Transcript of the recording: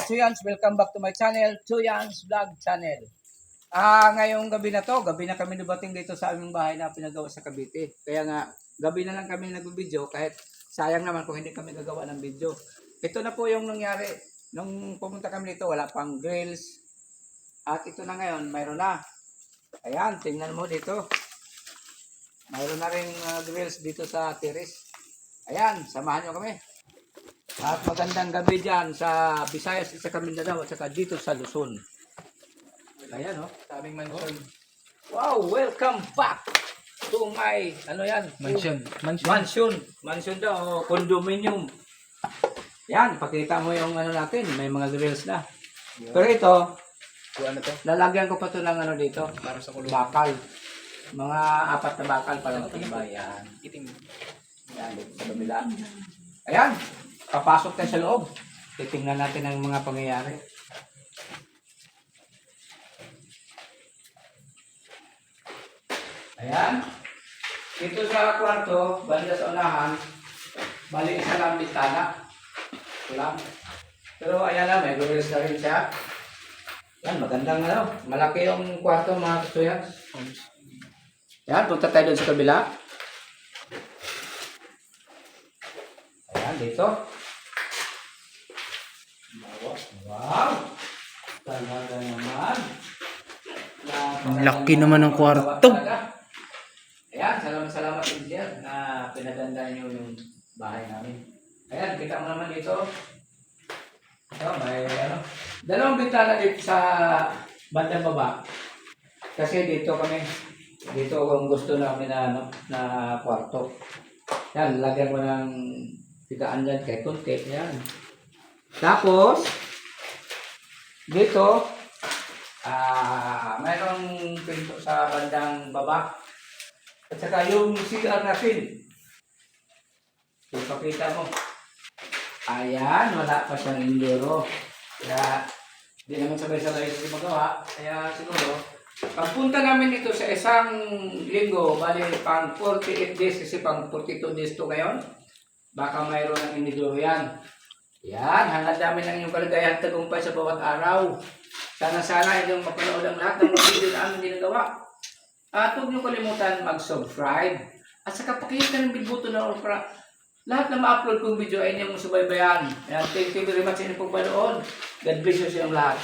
Chuyans, welcome back to my channel, Chuyans Vlog Channel. Ngayong gabi na to, gabi na kami dumating dito sa aming bahay na pinagawa sa Cavite. Kaya nga, gabi na lang kami nag-video kahit sayang naman kung hindi kami gagawa ng video. Ito na po yung nangyari. Nung pumunta kami dito, wala pang grills. At ito na ngayon, mayroon na. Ayan, tingnan mo dito. Mayroon na rin grills dito sa terrace. Ayan, samahan nyo kami. At magandang gabi dyan sa Visayas at sa Mindanao at saka dito sa Luzon. Ayan sa aming mansion. Wow, welcome back to my, Mansion daw, condominium. Yan, pakita mo yung natin, may mga grills na. Pero ito, lalagyan ko pa ito ng dito, para sa bakal. Mga 4 na bakal para matibay. Yan. Yan, dito sa kabila. Ayan. Papasok tayo sa loob. Titingnan natin ang mga pangyayari. Ayan. Dito sa kwarto, banda sa unahan, bali isa lang bintana. Ito lang. Pero ayan na, may grills na rin siya. Yan, magandang malaki yung kwarto mga kasuyan. Ayan, punta tayo doon sa kabila. Ayan, dito. Wow! Talaga naman. Laki naman ng kwarto. Ayan, salamat Engineer na pinaganda niyo yung bahay namin. Ayan, kita mo naman dito. Ito, may dalawang bintana dito sa bandang baba. Kasi dito kung gusto namin na kwarto. Yan, lagyan ko ng tigaan dyan kay konti. Yan. Tapos, dito, mayroong pinto sa bandang baba. At saka yung CR natin. Ipakita mo. Ayan, wala pa siyang indero. Kaya, di naman sabay-sabay sa magawa. Kaya siguro, pagpunta namin dito sa isang linggo, bali pang 48 days kasi pang 42 days to ngayon. Baka mayroon ng indero yan. Yan, hangad namin ang inyong kalagayan tagumpay sa bawat araw. Sana inyong mapanood ang lahat ng mga video na aming ginagawa. At huwag niyo kalimutan mag-subscribe. At saka pakita ng bilbuto na para lahat na ma-upload kong video ay inyong subaybayan. Yan, thank you very much sa inyong pagpanood. God bless you sa inyong lahat.